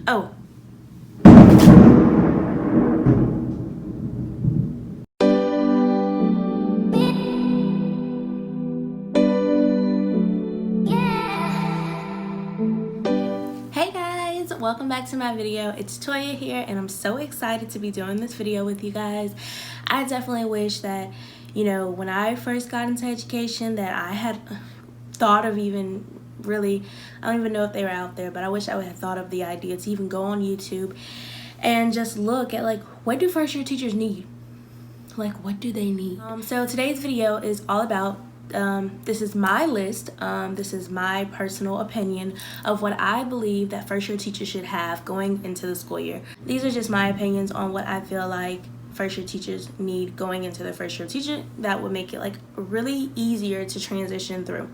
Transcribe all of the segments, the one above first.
Oh, hey guys, welcome back to my video. It's Toya here, and I'm so excited to be doing this video with you guys. I definitely wish that, when I first got into education, that I had thought of even really, I don't even know if they were out there, but I wish I would have thought of the idea to even go on YouTube and just look at, like, what do first year teachers need? Like, what do they need? So today's video is all about this is my list. This is my personal opinion of what I believe that first year teachers should have going into the school year. These are just my opinions on what I feel like first year teachers need going into the first year teacher that would make it like really easier to transition through.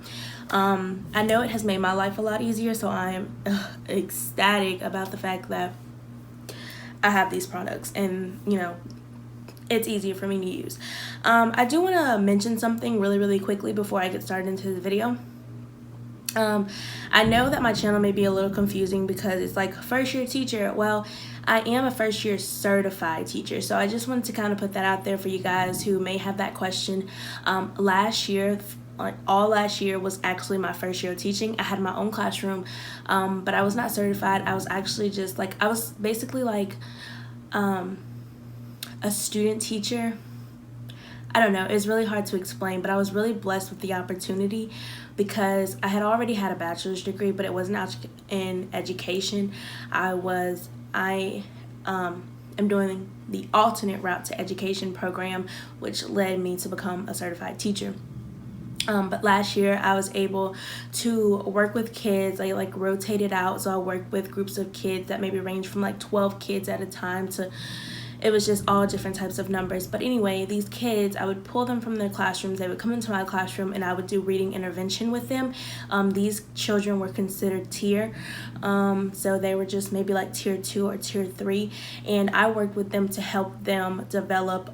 I know it has made my life a lot easier, so I am ecstatic about the fact that I have these products and it's easier for me to use. I do want to mention something really quickly before I get started into the video. I know that my channel may be a little confusing because it's like first year teacher. Well, I am a first year certified teacher, so I just wanted to kind of put that out there for you guys who may have that question. Last year, all last year was actually my first year of teaching. I had my own classroom, but I was not certified. I was actually just like, I was basically like a student teacher. I don't know, it's really hard to explain, but I was really blessed with the opportunity because I had already had a bachelor's degree, but it wasn't in education. I am doing the alternate route to education program, which led me to become a certified teacher. But last year I was able to work with kids. I like rotated out, so I worked with groups of kids that maybe range from like 12 kids at a time to, it was just all different types of numbers. But anyway, these kids, I would pull them from their classrooms. They would come into my classroom and I would do reading intervention with them. These children were considered tier. So they were just maybe like tier 2 or tier 3. And I worked with them to help them develop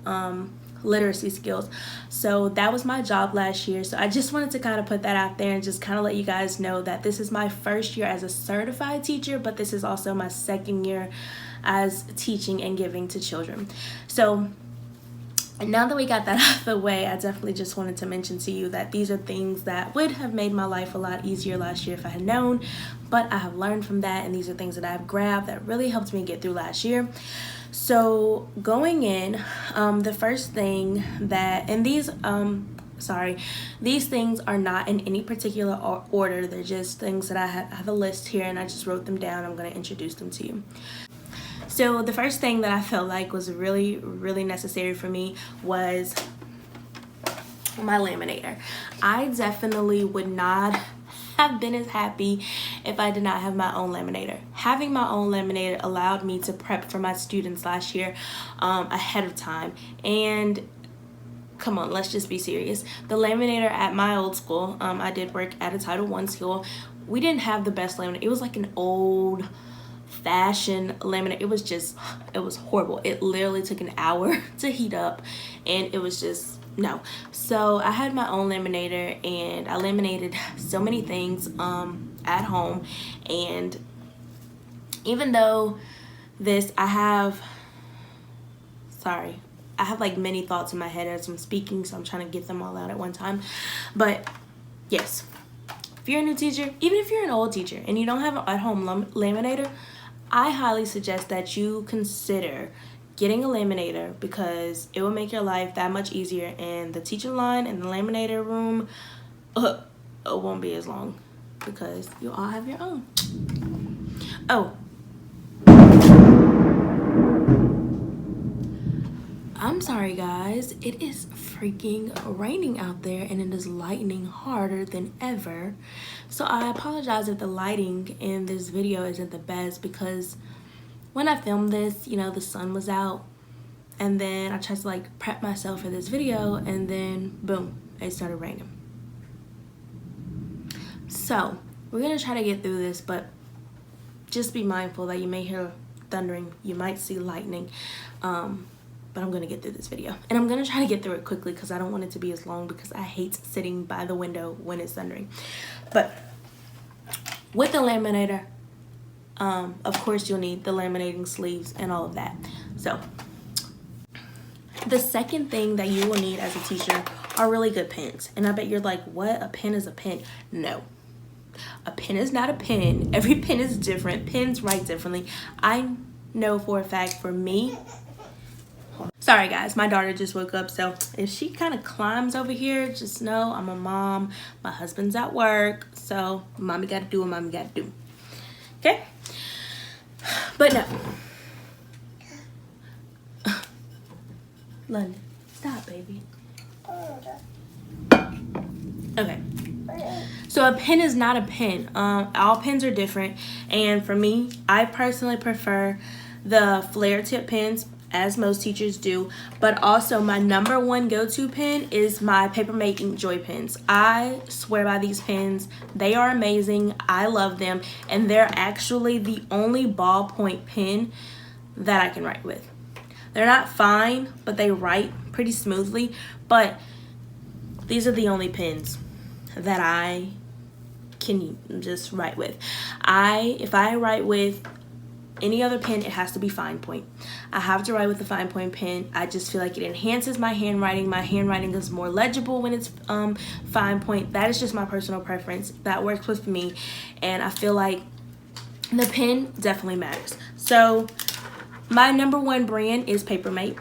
literacy skills. So that was my job last year. So I just wanted to kind of put that out there and just kind of let you guys know that this is my first year as a certified teacher, but this is also my second year as teaching and giving to children. So now that we got that out of the way, I definitely just wanted to mention to you that these are things that would have made my life a lot easier last year if I had known, but I have learned from that, and these are things that I've grabbed that really helped me get through last year. So going in, the first thing that, and these things are not in any particular order. They're just things that I have a list here and I just wrote them down. I'm going to introduce them to you. So the first thing that I felt like was really necessary for me was my laminator. I definitely would not have been as happy if I did not have my own laminator. Having my own laminator allowed me to prep for my students last year ahead of time. And come on, let's just be serious. The laminator at my old school, I did work at a Title I school. We didn't have the best laminator. It was like an old fashion laminate. It was horrible. It literally took an hour to heat up, and it was just no. So I had my own laminator, and I laminated so many things at home. And even though I have like many thoughts in my head as I'm speaking, so I'm trying to get them all out at one time. But yes, if you're a new teacher, even if you're an old teacher and you don't have an at-home laminator, I highly suggest that you consider getting a laminator because it will make your life that much easier, and the teaching line and the laminator room it won't be as long because you all have your own. Oh, I'm sorry guys, it is freaking raining out there and it is lightning harder than ever. So I apologize if the lighting in this video isn't the best because when I filmed this, the sun was out, and then I tried to like prep myself for this video, and then boom, it started raining. So we're gonna try to get through this, but just be mindful that you may hear thundering, you might see lightning, but I'm gonna get through this video, and I'm gonna try to get through it quickly because I don't want it to be as long because I hate sitting by the window when it's thundering. But with the laminator, Of course, you'll need the laminating sleeves and all of that. So the second thing that you will need as a teacher are really good pens. And I bet you're like, what? A pen is a pen? No. A pen is not a pen. Every pen is different. Pens write differently. I know for a fact for me, sorry guys, my daughter just woke up, so if she kind of climbs over here, just know I'm a mom. My husband's at work, so mommy got to do what mommy got to do. Okay? But no. London, stop, baby. Okay. So a pen is not a pen. All pens are different. And for me, I personally prefer the flare tip pens, as most teachers do. But also my number one go-to pen is my Papermate Ink Joy pens. I swear by these pens. They are amazing. I love them. And they're actually the only ballpoint pen that I can write with. They're not fine, but they write pretty smoothly. But these are the only pens that I can just write with. If I write with any other pen, it has to be fine point. I have to write with the fine point pen. I just feel like it enhances my handwriting. My handwriting is more legible when it's fine point. That is just my personal preference. That works with me, and I feel like the pen definitely matters. So my number one brand is Papermate.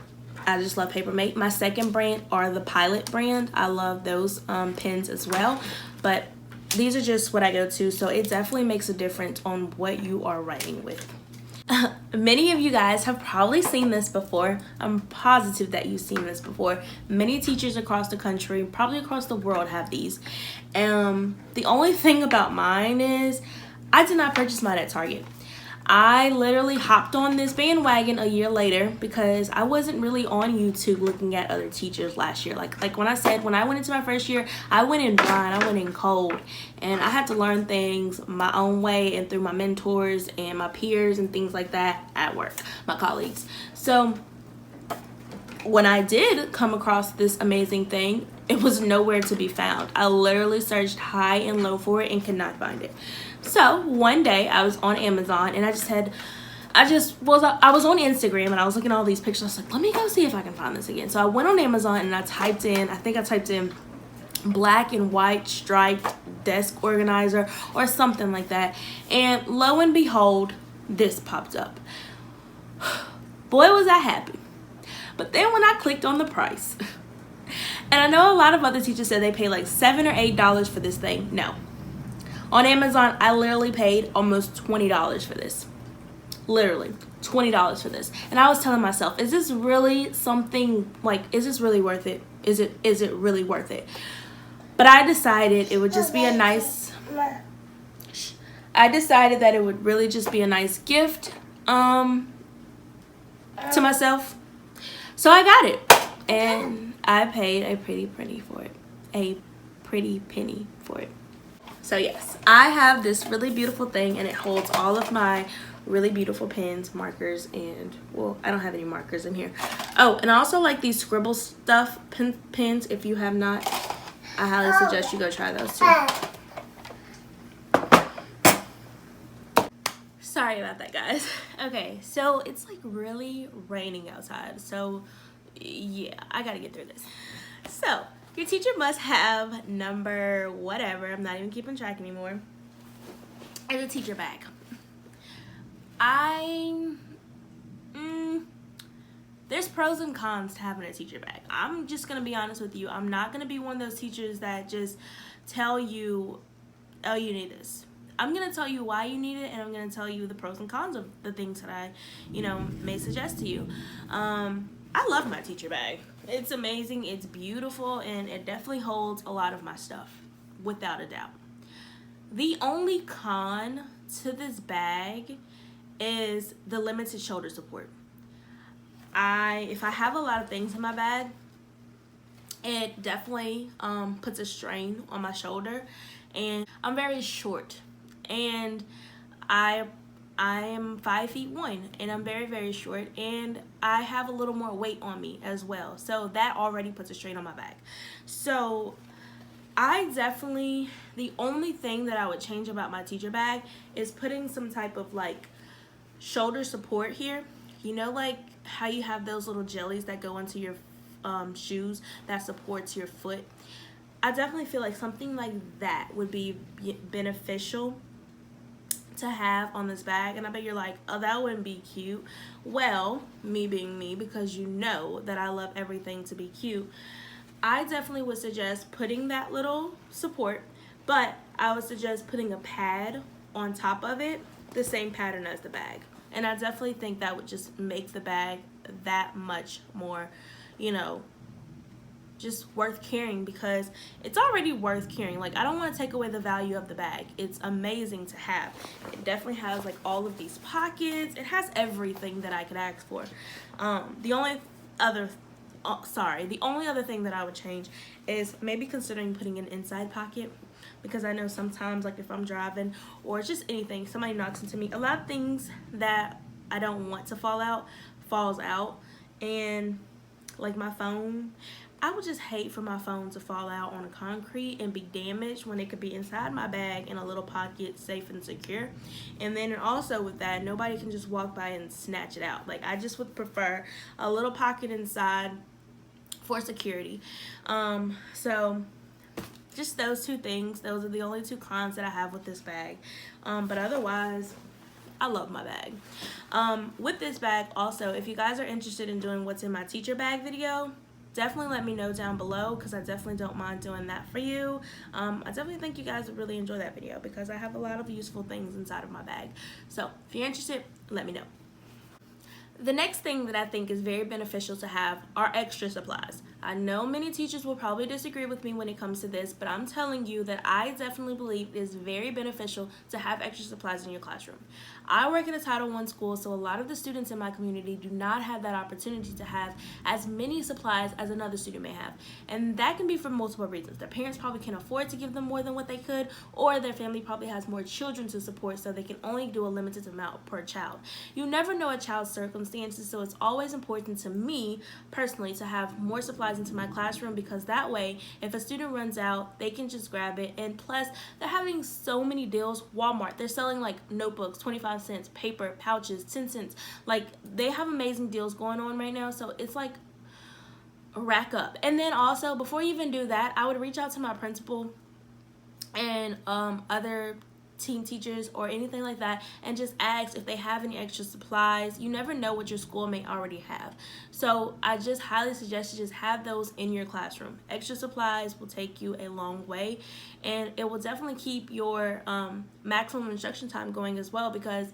I just love Papermate. My second brand are the Pilot brand. I love those pens as well, but these are just what I go to, so it definitely makes a difference on what you are writing with. Many of you guys have probably seen this before. I'm positive that you've seen this before. Many teachers across the country, probably across the world, have these. The only thing about mine is I did not purchase mine at Target. I literally hopped on this bandwagon a year later because I wasn't really on YouTube looking at other teachers last year. Like when I said, when I went into my first year, I went in blind, I went in cold, and I had to learn things my own way and through my mentors and my peers and things like that at work, my colleagues. So when I did come across this amazing thing, it was nowhere to be found. I literally searched high and low for it and could not find it. So one day I was on Amazon and I was on Instagram and I was looking at all these pictures. I was like, let me go see if I can find this again. So I went on Amazon and I typed in black and white striped desk organizer or something like that. And lo and behold, this popped up. Boy, was I happy. But then when I clicked on the price, and I know a lot of other teachers said they pay like $7 or $8 for this thing. No. On Amazon, I literally paid almost $20 for this. Literally, $20 for this. And I was telling myself, is this really something, like, is this really worth it? Is it really worth it? But I decided it would just be a nice, I decided that it would really just be a nice gift to myself. So I got it. And I paid a pretty penny for it. A pretty penny for it. So yes, I have this really beautiful thing and it holds all of my really beautiful pens, markers, and, well, I don't have any markers in here. Oh, and I also like these scribble stuff pens. If you have not, I highly suggest you go try those too. Sorry about that, guys. Okay, so it's like really raining outside. So yeah, I gotta get through this. So your teacher must have number whatever, I'm not even keeping track anymore, as a teacher bag. There's pros and cons to having a teacher bag. I'm just gonna be honest with you. I'm not gonna be one of those teachers that just tell you, oh, you need this. I'm gonna tell you why you need it, and I'm gonna tell you the pros and cons of the things that I, may suggest to you. I love my teacher bag. It's amazing, it's beautiful, and it definitely holds a lot of my stuff, without a doubt. The only con to this bag is the limited shoulder support. If I have a lot of things in my bag, it definitely puts a strain on my shoulder, and I'm very short, and I am 5'1", and I'm very, very short, and I have a little more weight on me as well. So that already puts a strain on my back. So The only thing that I would change about my teacher bag is putting some type of like shoulder support here. You know, like how you have those little jellies that go into your shoes that supports your foot. I definitely feel like something like that would be beneficial to have on this bag. And I bet you're like, oh, that wouldn't be cute. Well, me being me, because you know that I love everything to be cute, I definitely would suggest putting that little support, but I would suggest putting a pad on top of it, the same pattern as the bag. And I definitely think that would just make the bag that much more, you know, just worth carrying, because it's already worth carrying. Like, I don't want to take away the value of the bag. It's amazing to have. It definitely has like all of these pockets. It has everything that I could ask for. The only other thing that I would change is maybe considering putting an inside pocket, because I know sometimes, like if I'm driving or just anything, somebody knocks into me, a lot of things that I don't want to fall out falls out. And like my phone, I would just hate for my phone to fall out on the concrete and be damaged when it could be inside my bag in a little pocket, safe and secure. And then also with that, nobody can just walk by and snatch it out. Like, I just would prefer a little pocket inside for security. So just those two things. Those are the only two cons that I have with this bag. But otherwise, I love my bag. With this bag also, if you guys are interested in doing what's in my teacher bag video, definitely let me know down below, because I definitely don't mind doing that for you. I definitely think you guys would really enjoy that video, because I have a lot of useful things inside of my bag. So if you're interested, let me know. The next thing that I think is very beneficial to have are extra supplies. I know many teachers will probably disagree with me when it comes to this, but I'm telling you that I definitely believe it is very beneficial to have extra supplies in your classroom. I work in a Title I school, so a lot of the students in my community do not have that opportunity to have as many supplies as another student may have. And that can be for multiple reasons. Their parents probably can't afford to give them more than what they could, or their family probably has more children to support, so they can only do a limited amount per child. You never know a child's circumstances, so it's always important to me personally to have more supplies into my classroom, because that way if a student runs out, they can just grab it. And plus, they're having so many deals. Walmart, they're selling like notebooks 25 cents, paper pouches 10 cents. Like, they have amazing deals going on right now, so it's like rack up. And then also, before you even do that, I would reach out to my principal and other team teachers or anything like that, and just ask if they have any extra supplies. You never know what your school may already have, so I just highly suggest you just have those in your classroom. Extra supplies will take you a long way, and it will definitely keep your maximum instruction time going as well, because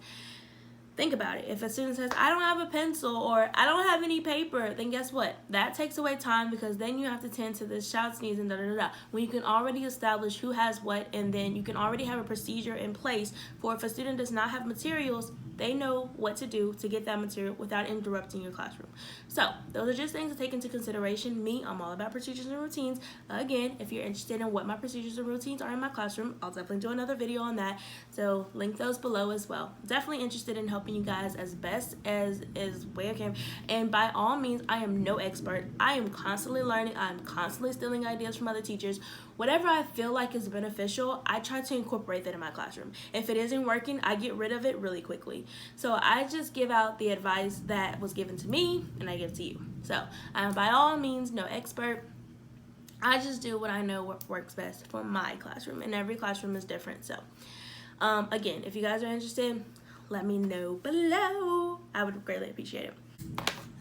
think about it. If a student says, I don't have a pencil or I don't have any paper, then guess what? That takes away time, because then you have to tend to this child sneeze and da-da-da-da. When you can already establish who has what, and then you can already have a procedure in place for if a student does not have materials, they know what to do to get that material without interrupting your classroom. So those are just things to take into consideration. Me, I'm all about procedures and routines. Again, if you're interested in what my procedures and routines are in my classroom, I'll definitely do another video on that. So link those below as well. Definitely interested in helping you guys as best as way I can. And by all means, I am no expert. I am constantly learning. I'm constantly stealing ideas from other teachers. Whatever I feel like is beneficial, I try to incorporate that in my classroom. If it isn't working, I get rid of it really quickly. So I just give out the advice that was given to me, and I give to you. So I'm by all means no expert. I just do what I know what works best for my classroom, and every classroom is different. So again, if you guys are interested, let me know below. I would greatly appreciate it.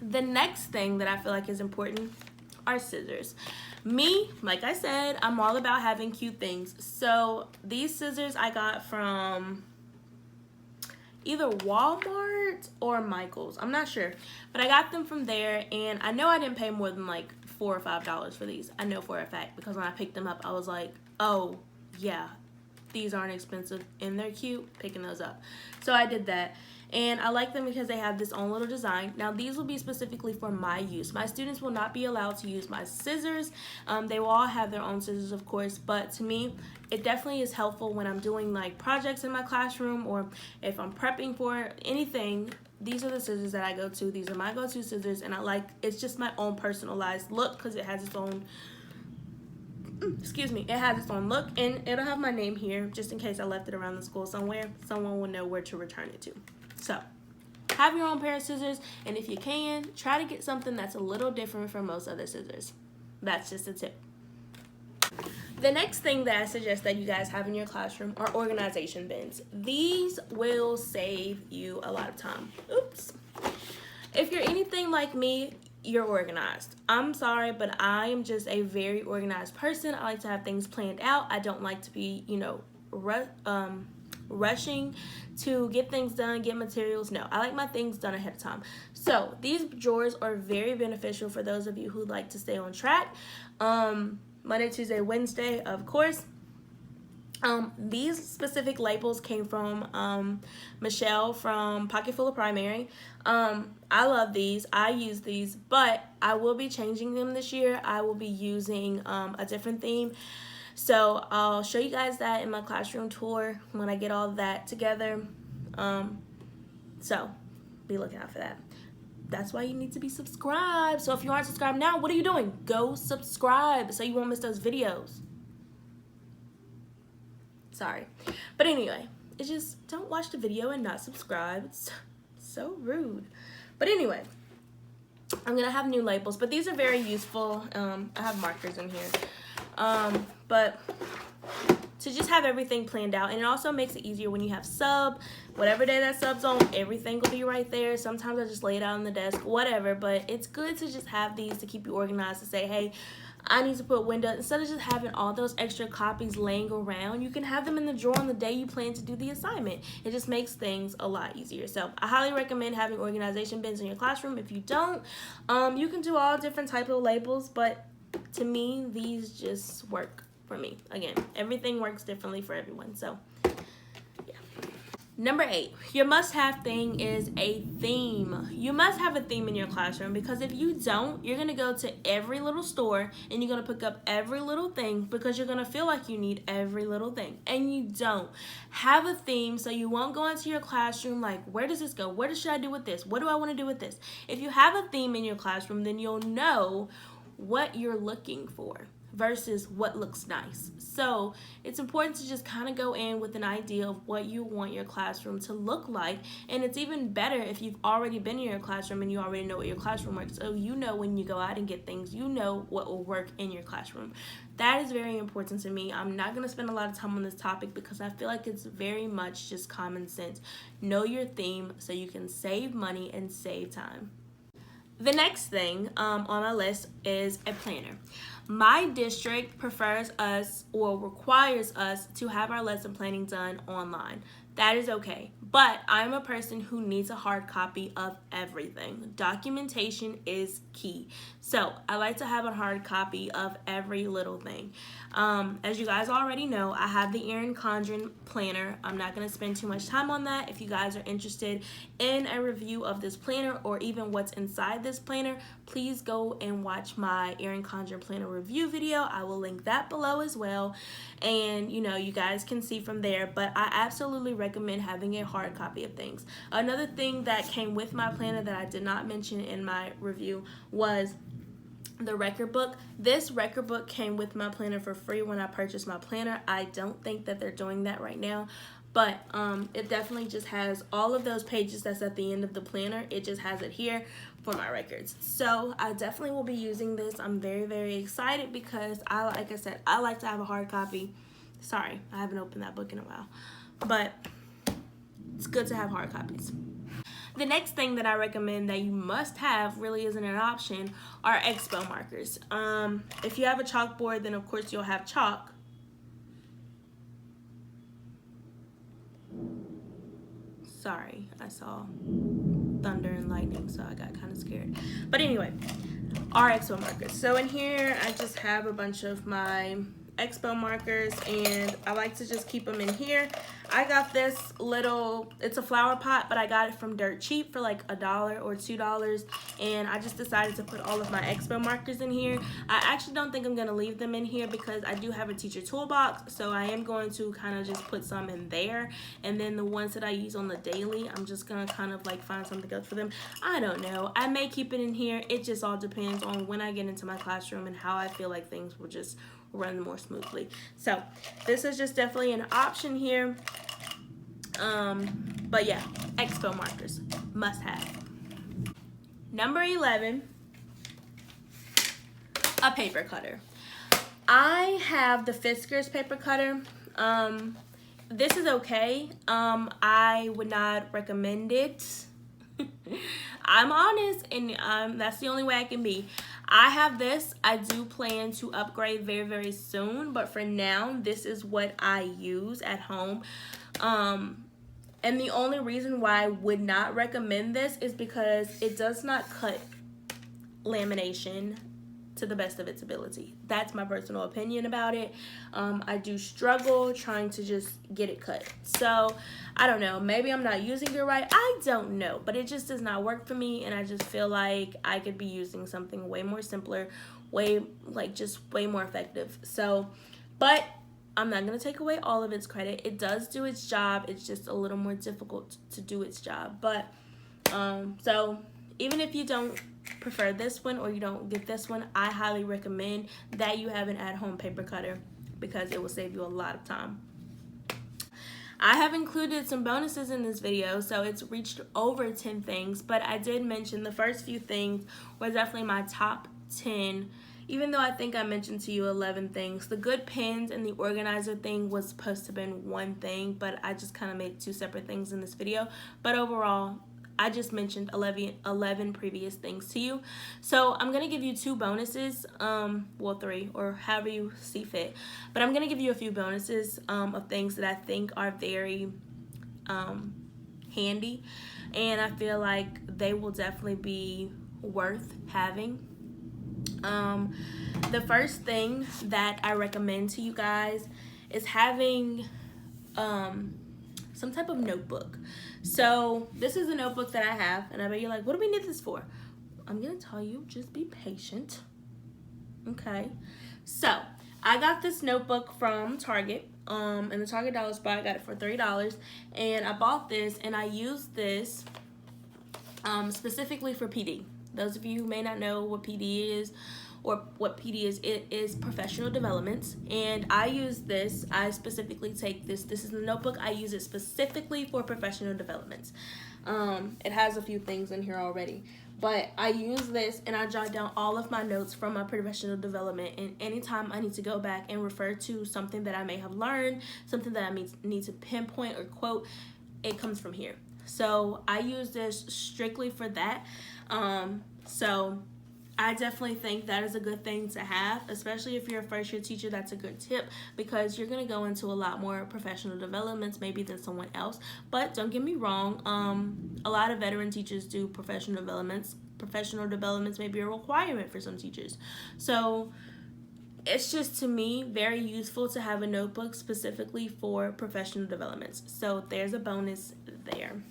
The next thing that I feel like is important are scissors. Me, like I said, I'm all about having cute things. So these scissors I got from either Walmart or Michael's. I'm not sure, but I got them from there, and I know I didn't pay more than like $4 or $5 for these. I know for a fact, because when I picked them up, I was like, oh yeah, these aren't expensive and they're cute, picking those up. So I did that, and I like them because they have this own little design. Now these will be specifically for my use. My students will not be allowed to use my scissors. They will all have their own scissors, of course, but to me it definitely is helpful when I'm doing like projects in my classroom, or if I'm prepping for anything. These are the scissors that I go to. These are my go-to scissors, and I like, it's just my own personalized look because it has its own excuse me, it has its own look, and it'll have my name here just in case I left it around the school somewhere. Someone will know where to return it to. So have your own pair of scissors, and if you can, try to get something that's a little different from most other scissors. That's just a tip. The next thing that I suggest that you guys have in your classroom are organization bins. These will save you a lot of time. Oops. If you're anything like me, you're organized. I'm sorry, but I am just a very organized person. I like to have things planned out. I don't like to be, rushing to get things done, get materials. No, I like my things done ahead of time. So these drawers are very beneficial for those of you who like to stay on track. Monday, Tuesday, Wednesday, of course. These specific labels came from Michelle from Pocketful of Primary. I love these. I use these, but I will be changing them this year. I will be using a different theme. So I'll show you guys that in my classroom tour when I get all that together. So be looking out for that. That's why you need to be subscribed. So if you aren't subscribed now, what are you doing? Go subscribe so you won't miss those videos. Sorry. But anyway, it's just don't watch the video and not subscribe. It's so rude. But anyway, I'm going to have new labels, but these are very useful. I have markers in here. But to just have everything planned out, and it also makes it easier when you have sub. Whatever day that sub's on, everything will be right there. Sometimes I just lay it out on the desk, whatever, but it's good to just have these to keep you organized, to say, hey, I need to put window. Instead of just having all those extra copies laying around, you can have them in the drawer on the day you plan to do the assignment. It just makes things a lot easier. So I highly recommend having organization bins in your classroom. If you don't, you can do all different types of labels, but to me, these just work for me. Again, everything works differently for everyone. So yeah. Number 8, your must-have thing is a theme. You must have a theme in your classroom, because if you don't, you're going to go to every little store and you're going to pick up every little thing because you're going to feel like you need every little thing, and you don't. Have a theme so you won't go into your classroom like, where does this go? What should I do with this? What do I want to do with this? If you have a theme in your classroom, then you'll know what you're looking for versus what looks nice. So it's important to just kind of go in with an idea of what you want your classroom to look like. And it's even better if you've already been in your classroom and you already know what your classroom works. So you know when you go out and get things, you know what will work in your classroom. That is very important to me. I'm not going to spend a lot of time on this topic because I feel like it's very much just common sense. Know your theme so you can save money and save time. The next thing on my list is a planner. My district prefers us or requires us to have our lesson planning done online. That is okay, but I'm a person who needs a hard copy of everything. Documentation is key. So I like to have a hard copy of every little thing. As you guys already know, I have the Erin Condren planner. I'm not going to spend too much time on that. If you guys are interested in a review of this planner or even what's inside this planner, please go and watch my Erin Condren planner review video. I will link that below as well. And you guys can see from there, but I absolutely recommend having a hard copy of things. Another thing that came with my planner that I did not mention in my review was the record book. This record book came with my planner for free when I purchased my planner. I don't think that they're doing that right now, but it definitely just has all of those pages that's at the end of the planner. It just has it here for my records. So I definitely will be using this. I'm very, very excited because like I said, I like to have a hard copy. Sorry, I haven't opened that book in a while, but it's good to have hard copies. The next thing that I recommend that you must have, really isn't an option, are expo markers. If you have a chalkboard, then of course you'll have chalk. Sorry, I saw thunder and lightning, so I got kind of scared. But anyway, our expo markers. So in here, I just have a bunch of my expo markers, and I like to just keep them in here. I got this little, it's a flower pot, but I got it from dirt cheap for like $1 or $2, and I just decided to put all of my expo markers in here. I actually don't think I'm going to leave them in here because I do have a teacher toolbox, so I am going to kind of just put some in there, and then the ones that I use on the daily, I'm just going to kind of like find something else for them. I don't know. I may keep it in here. It just all depends on when I get into my classroom and how I feel like things will just run more smoothly. So this is just definitely an option here. But yeah, expo markers, must have. Number 11, a paper cutter. I have the Fiskars paper cutter. This is okay. I would not recommend it. I'm honest, and that's the only way I can be. I have this. I do plan to upgrade very, very soon, but for now, this is what I use at home. And the only reason why I would not recommend this is because it does not cut lamination to the best of its ability. That's my personal opinion about it. I do struggle trying to just get it cut. So I don't know, maybe I'm not using it right. I don't know, but it just does not work for me, and I just feel like I could be using something way more simpler, way more effective. So, but I'm not going to take away all of its credit. It does do its job. It's just a little more difficult to do its job. But so even if you don't prefer this one or you don't get this one, I highly recommend that you have an at-home paper cutter because it will save you a lot of time. I have included some bonuses in this video, so it's reached over 10 things, but I did mention the first few things were definitely my top 10, even though I think I mentioned to you 11 things. The good pens and the organizer thing was supposed to have been one thing, but I just kind of made two separate things in this video. But overall, I just mentioned 11 previous things to you. So I'm going to give you two bonuses, well, three, or however you see fit. But I'm going to give you a few bonuses of things that I think are very handy. And I feel like they will definitely be worth having. The first thing that I recommend to you guys is having some type of notebook. So this is a notebook that I have, and I bet you're like, what do we need this for? I'm gonna tell you, just be patient. Okay, so I got this notebook from Target, in the Target dollar spot. I got it for $3, and I bought this, and I used this specifically for PD. Those of you who may not know what PD is, or what PD is, it is professional developments, and I use this. I specifically take this. This is the notebook. I use it specifically for professional developments. It has a few things in here already, but I use this and I jot down all of my notes from my professional development, and anytime I need to go back and refer to something that I may have learned, something that I need to pinpoint or quote, it comes from here. So I use this strictly for that. So I definitely think that is a good thing to have, especially if you're a first year teacher. That's a good tip because you're going to go into a lot more professional developments maybe than someone else. But don't get me wrong, a lot of veteran teachers do professional developments. Professional developments may be a requirement for some teachers. So it's just, to me, very useful to have a notebook specifically for professional developments. So there's a bonus there.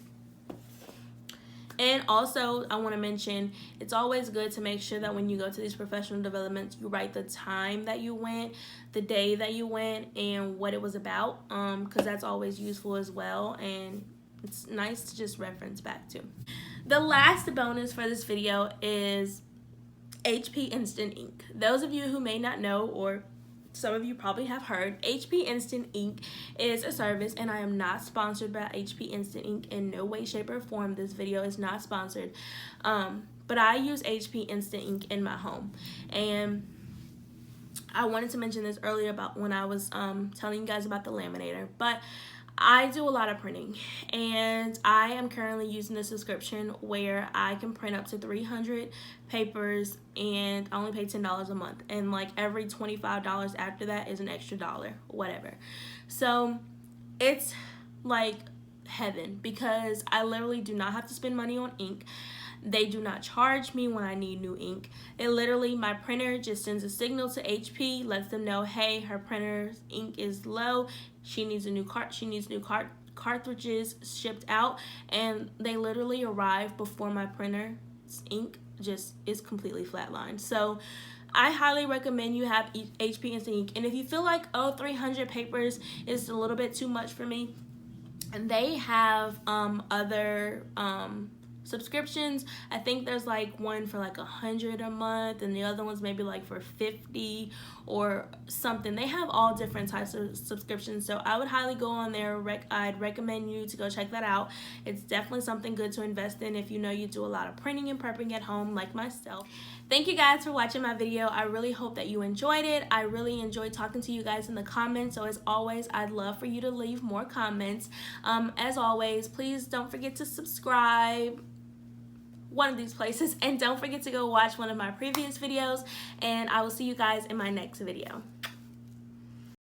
And also, I want to mention, it's always good to make sure that when you go to these professional developments, you write the time that you went, the day that you went, and what it was about, because that's always useful as well, and it's nice to just reference back to. The last bonus for this video is HP Instant Ink. Those of you who may not know, or some of you probably have heard, HP Instant Ink is a service, and I am not sponsored by HP Instant Ink in no way, shape, or form. This video is not sponsored, but I use HP Instant Ink in my home, and I wanted to mention this earlier about when I was telling you guys about the laminator, but I do a lot of printing, and I am currently using a subscription where I can print up to 300 papers, and I only pay $10 a month, and like every $25 after that is an extra dollar, whatever. So it's like heaven because I literally do not have to spend money on ink. They do not charge me when I need new ink. It literally, my printer just sends a signal to HP, lets them know, hey, her printer's ink is low. She needs a new cartridges shipped out, and they literally arrive before my printer's ink just is completely flatlined. So I highly recommend you have HP Instant Ink. And if you feel like, oh, 300 papers is a little bit too much for me, and they have other subscriptions. I think there's like one for like 100 a month, and the other one's maybe like for 50 or something. They have all different types of subscriptions, so I would highly go on there. I'd recommend you to go check that out. It's definitely something good to invest in if you know you do a lot of printing and prepping at home like myself. Thank you guys for watching my video. I really hope that you enjoyed it. I really enjoyed talking to you guys in the comments, so as always, I'd love for you to leave more comments. As always, please don't forget to subscribe, one of these places, and don't forget to go watch one of my previous videos, and I will see you guys in my next video.